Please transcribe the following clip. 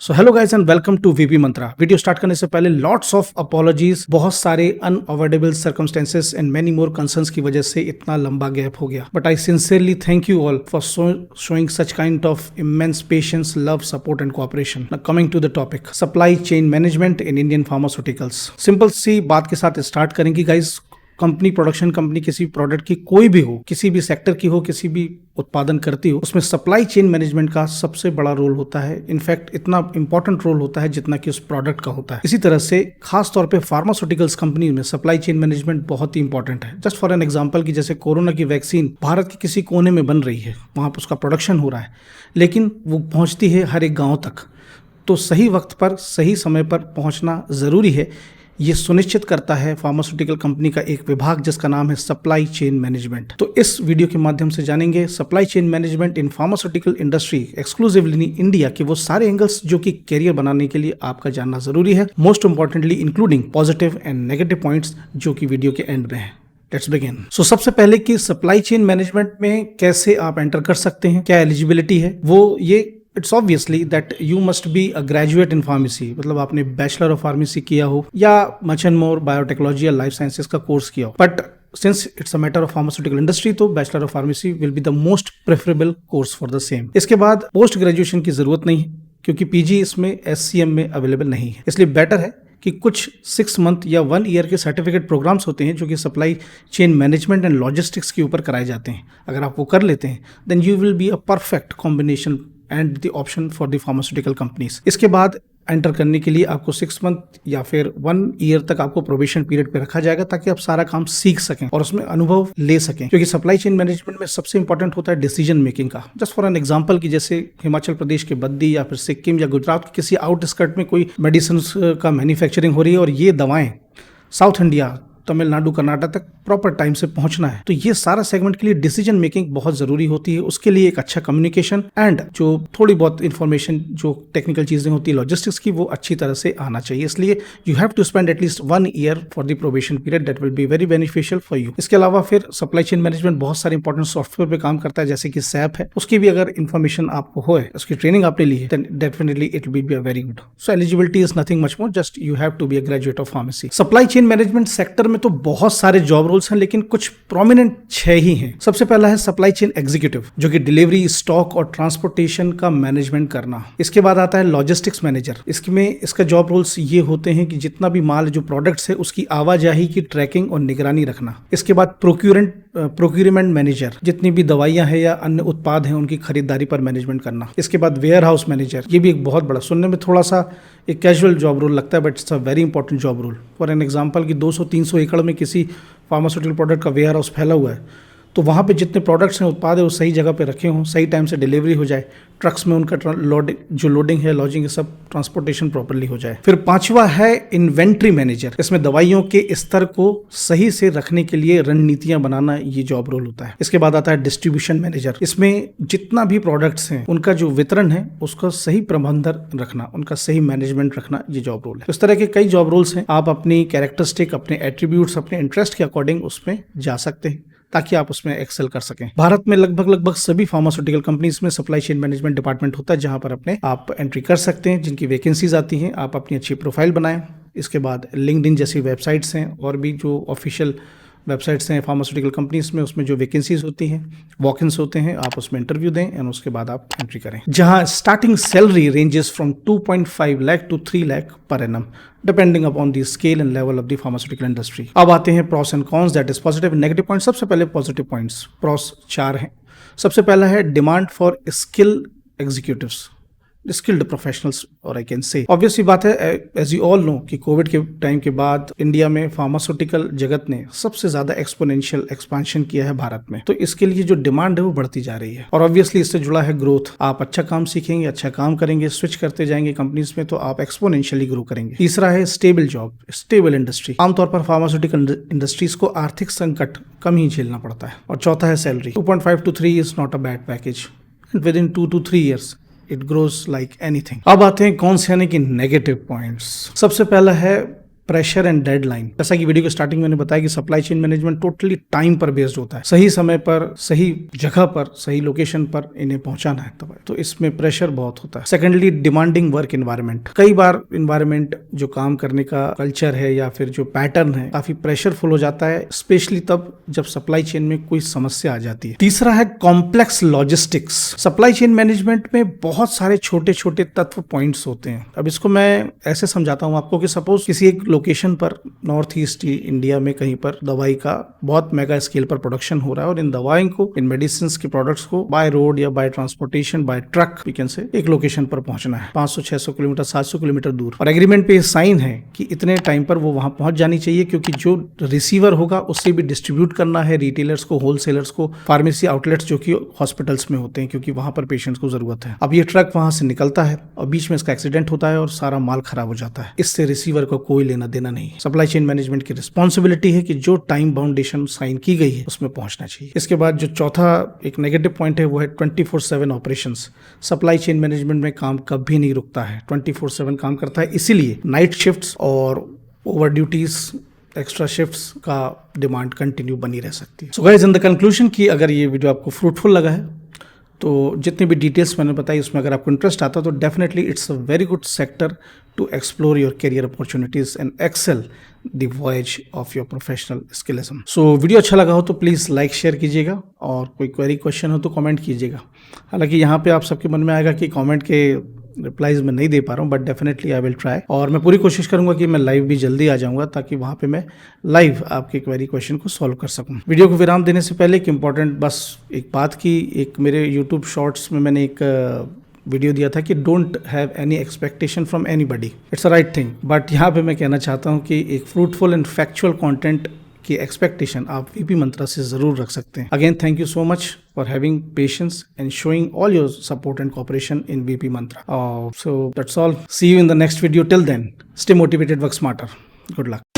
So hello guys and welcome to VP Mantra. Video start करने से पहले लॉट्स ऑफ अपॉलॉजीज, बहुत सारे unavoidable circumstances and many more concerns की वजह से इतना लंबा गैप हो गया, but I sincerely thank you all for showing such kind of immense patience, love, support and cooperation. Now coming to the topic, supply chain management in Indian pharmaceuticals. Simple सी बात के साथ स्टार्ट करेंगे guys. Company, production company किसी भी product की कोई भी हो, किसी भी सेक्टर की हो, किसी भी उत्पादन करती हो, उसमें सप्लाई चेन मैनेजमेंट का सबसे बड़ा रोल होता है। इनफैक्ट इतना इंपॉर्टेंट रोल होता है जितना कि उस प्रोडक्ट का होता है। इसी तरह से खास तौर पे फार्मास्यूटिकल्स कंपनी में सप्लाई चेन मैनेजमेंट बहुत ही इंपॉर्टेंट है। जस्ट फॉर एन एग्जांपल कि जैसे कोरोना की वैक्सीन भारत के किसी कोने में बन रही है, वहां पर उसका प्रोडक्शन हो रहा है, लेकिन वो पहुंचती है हर एक गाँव तक, तो सही वक्त पर सही समय पर पहुंचना जरूरी है। ये सुनिश्चित करता है फार्मास्यूटिकल कंपनी का एक विभाग जिसका नाम है सप्लाई चेन मैनेजमेंट। तो इस वीडियो के माध्यम से जानेंगे supply chain management in pharmaceutical industry exclusively in India के वो सारे एंगल्स जो कि कैरियर बनाने के लिए आपका जानना जरूरी है, most importantly including positive and negative points जो कि वीडियो के एंड में है। Let's begin. सो सबसे पहले कि सप्लाई चेन मैनेजमेंट में कैसे आप एंटर कर सकते हैं, क्या एलिजिबिलिटी है, वो ये it's obviously that you must be a graduate in pharmacy, मतलब आपने बैचलर ऑफ फार्मेसी किया हो या मच एंड मोर बायोटेक्नोलॉजी या लाइफ साइंसेज का कोर्स किया हो। But since it's a matter of pharmaceutical industry, तो bachelor of pharmacy will be the most preferable course for the same. इसके बाद पोस्ट ग्रेजुएशन की जरूरत नहीं है, क्योंकि पीजी इसमें एससीएम में अवेलेबल नहीं है। इसलिए बेटर है कि कुछ 6 मंथ या 1 ईयर के सर्टिफिकेट प्रोग्राम्स होते हैं जो कि supply chain management and logistics के ऊपर कराए जाते हैं। अगर आप वो कर लेते हैं then you will be a perfect combination and the option for the pharmaceutical companies. इसके बाद एंटर करने के लिए आपको 6 मंथ या फिर 1 ईयर तक आपको प्रोबेशन पीरियड पे रखा जाएगा, ताकि आप सारा काम सीख सकें और उसमें अनुभव ले सकें, क्योंकि सप्लाई चेन मैनेजमेंट में सबसे इंपॉर्टेंट होता है डिसीजन मेकिंग का। जस्ट फॉर एन एग्जांपल कि जैसे हिमाचल प्रदेश के बद्दी या फिर सिक्किम या गुजरात के किसी आउटस्कर्ट में कोई मेडिसिन का मैन्युफैक्चरिंग हो रही है और ये दवाएं साउथ इंडिया, तमिलनाडु, कर्नाटक तक प्रॉपर टाइम से पहुंचना है, तो ये सारा सेगमेंट के लिए डिसीजन मेकिंग बहुत जरूरी होती है। उसके लिए एक अच्छा कम्युनिकेशन एंड जो थोड़ी बहुत इंफॉर्मेशन, जो टेक्निकल चीजें होती है लॉजिस्टिक्स की, वो अच्छी तरह से आना चाहिए। इसलिए you have to spend at least 1 year for the probation period, that will be very beneficial for you. इसके अलावा फिर सप्लाई चेन मैनेजमेंट बहुत सारे इंपॉर्टेंट सॉफ्टवेयर पे काम करता है, जैसे कि सैप है, उसकी भी अगर इन्फॉर्मेशन आपको हो, उसकी ट्रेनिंग आपने ली है, then definitely it will be a very good. So eligibility is nothing much more, just you have to be a graduate of pharmacy. Supply chain management sector में तो बहुत सारे जॉब रोल्स हैं, लेकिन कुछ प्रोमिनेंट 6 ही हैं। सबसे पहला है सप्लाई चेन एग्जीक्यूटिव, जो कि डिलीवरी, स्टॉक और ट्रांसपोर्टेशन का मैनेजमेंट करना। इसके बाद आता है लॉजिस्टिक्स मैनेजर। इसका जॉब रोल्स ये होते हैं कि जितना भी माल, जो प्रोडक्ट्स है, उसकी आवाजाही की ट्रैकिंग और निगरानी रखना। इसके बाद प्रोक्यूरमेंट मैनेजर, जितनी भी दवाइयां हैं या अन्य उत्पाद हैं उनकी खरीदारी पर मैनेजमेंट करना। इसके बाद वेयर हाउस मैनेजर, ये भी एक बहुत बड़ा, सुनने में थोड़ा सा एक कैजुअल जॉब रोल लगता है, but it's a very important job role. For an example कि 200-300 एकड़ में किसी फार्मास्यूटिकल प्रोडक्ट का वेयर हाउस फैला हुआ है, तो वहाँ पे जितने प्रोडक्ट्स हैं, उत्पाद है, वो सही जगह पे रखे हों, सही टाइम से डिलीवरी हो जाए, ट्रक्स में उनका लोडिंग है, लॉजिंग है, सब ट्रांसपोर्टेशन प्रॉपर्ली हो जाए। फिर 5वां है इन्वेंट्री मैनेजर। इसमें दवाइयों के स्तर को सही से रखने के लिए रणनीतियां बनाना, ये जॉब रोल होता है। इसके बाद आता है डिस्ट्रीब्यूशन मैनेजर। इसमें जितना भी प्रोडक्ट्स हैं उनका जो वितरण है उसका सही प्रबंधन रखना, उनका सही मैनेजमेंट रखना, ये जॉब रोल है। इस तरह के कई जॉब रोल्स हैं। आप अपनी कैरेक्टरिस्टिक, अपने एट्रीब्यूट्स, अपने इंटरेस्ट के अकॉर्डिंग उसमें जा सकते हैं, ताकि आप उसमें एक्सेल कर सकें। भारत में लगभग सभी फार्मास्यूटिकल कंपनीज में सप्लाई चेन मैनेजमेंट डिपार्टमेंट होता है, जहां पर अपने आप एंट्री कर सकते हैं। जिनकी वैकेंसीज आती हैं, आप अपनी अच्छी प्रोफाइल बनाएं। इसके बाद लिंक्डइन जैसी वेबसाइट्स हैं और भी जो ऑफिशियल वेबसाइट्स हैं फार्मास्यूटिकल कंपनीज में, उसमें जो वैकेंसीज होती हैं, वॉक-इन्स होते हैं, आप उसमें इंटरव्यू दें एंड उसके बाद आप एंट्री करें। जहां starting salary ranges from 2.5 lakh to 3 lakh per annum, depending upon the scale and level of the pharmaceutical industry. अब आते हैं pros and cons, that is positive and negative points. सबसे पहले पॉजिटिव पॉइंट्स, प्रॉस 4 हैं। सबसे पहला है demand for skill executives, skilled professionals, और आई कैन से ऑब्वियसली बात है, एज यू ऑल नो कि कोविड के टाइम के बाद इंडिया में फार्मास्यूटिकल जगत ने सबसे ज्यादा एक्सपोनेंशियल एक्सपांशन किया है भारत में, तो इसके लिए जो डिमांड है वो बढ़ती जा रही है, और ऑब्वियसली इससे जुड़ा है ग्रोथ। आप अच्छा काम सीखेंगे, अच्छा काम करेंगे, स्विच करते जाएंगे कंपनीज में, तो आप एक्सपोनेंशियली ग्रो करेंगे। तीसरा है स्टेबल जॉब, स्टेबल इंडस्ट्री। आमतौर पर फार्मास्यूटिकल इंडस्ट्रीज को आर्थिक संकट कम ही झेलना पड़ता है। और चौथा है salary. 2.5 to 3 is not a bad package, with in 2 to 3 years it grows like anything. अब आते हैं कौन से यानी कि नेगेटिव पॉइंट्स। सबसे पहला है प्रेशर एंड डेडलाइन। जैसा कि वीडियो के स्टार्टिंग में मैंने बताया कि supply chain management totally time पर बेस्ड होता है, सही समय पर, सही जगह पर, सही लोकेशन पर इन्हें पहुंचाना है, तो इसमें प्रेशर बहुत होता है। Secondly, demanding work environment. कई बार एनवायरनमेंट, जो काम करने का कल्चर है या फिर जो पैटर्न है, काफी प्रेशरफुल हो जाता है, स्पेशली तब जब सप्लाई चेन में कोई समस्या आ जाती है। तीसरा है complex logistics. Supply chain management में बहुत सारे छोटे छोटे तत्व पॉइंट्स होते हैं। अब इसको मैं ऐसे समझाता हूं आपको कि सपोज किसी एक लोकेशन पर, नॉर्थ ईस्ट इंडिया में कहीं पर दवाई का बहुत मेगा स्केल पर प्रोडक्शन हो रहा है और इन दवाई को, इन मेडिसिन के प्रोडक्ट्स को बाय रोड या by transportation, by truck we can say, एक लोकेशन पर पहुंचना है 500-600 किलोमीटर, 700 किलोमीटर दूर, और एग्रीमेंट पे साइन है कि इतने टाइम पर वो वहां पहुंच जानी चाहिए, क्योंकि जो रिसीवर होगा उससे भी डिस्ट्रीब्यूट करना है रिटेलर्स को, होलसेलर्स को, फार्मेसी आउटलेट्स जो कि हॉस्पिटल्स में होते हैं, क्योंकि वहां पर पेशेंट्स को जरूरत है। अब ये ट्रक वहां से निकलता है और बीच में इसका एक्सीडेंट होता है और सारा माल खराब हो जाता है। इससे रिसीवर को कोई लेना देना नहीं। सप्लाई चेन मैनेजमेंट की रिस्पॉन्सिबिलिटी है कि जो टाइम बाउंडेशन साइन की गई है उसमें पहुंचना चाहिए। इसके बाद जो चौथा एक नेगेटिव पॉइंट है वो है 24/7 ऑपरेशंस। सप्लाई चेन मैनेजमेंट में काम कभी नहीं रुकता है, 24/7 काम करता है, इसीलिए नाइट शिफ्ट्स और ओवर ड्यूटीज, एक्स्ट्रा शिफ्ट्स का डिमांड कंटिन्यू बनी रह सकती है। So guys, in the conclusion कि अगर ये वीडियो आपको फ्रूटफुल लगा है तो जितनी भी डिटेल्स मैंने बताई उसमें अगर आपको इंटरेस्ट आता तो definitely it's a very good sector to explore your career opportunities and excel the voyage of your professional skillism. So video अच्छा लगा हो तो प्लीज़ लाइक शेयर कीजिएगा और कोई क्वेरी क्वेश्चन हो तो कमेंट कीजिएगा। हालांकि यहाँ पे आप सबके मन में आएगा कि कमेंट के रिप्लाईज मैं नहीं दे पा रहा हूँ, but definitely I will try, और मैं पूरी कोशिश करूंगा कि मैं लाइव भी जल्दी आ जाऊंगा ताकि वहाँ पे मैं लाइव आपके क्वेरी क्वेश्चन को सॉल्व कर सकूं। वीडियो को विराम देने से पहले एक इंपॉर्टेंट बस एक बात की, एक मेरे यूट्यूब शॉर्ट्स में मैंने एक वीडियो दिया था कि don't have any expectation from anybody, it's a right thing, but यहाँ पे मैं कहना चाहता हूँ कि एक फ्रूटफुल एंड फैक्चुअल कंटेंट की एक्सपेक्टेशन आप वीपी मंत्रा से जरूर रख सकते हैं। Again thank you so much for having patience and showing all your support and cooperation in VP Mantra. So that's all, see you in the next video, till then stay motivated, work smarter, good luck.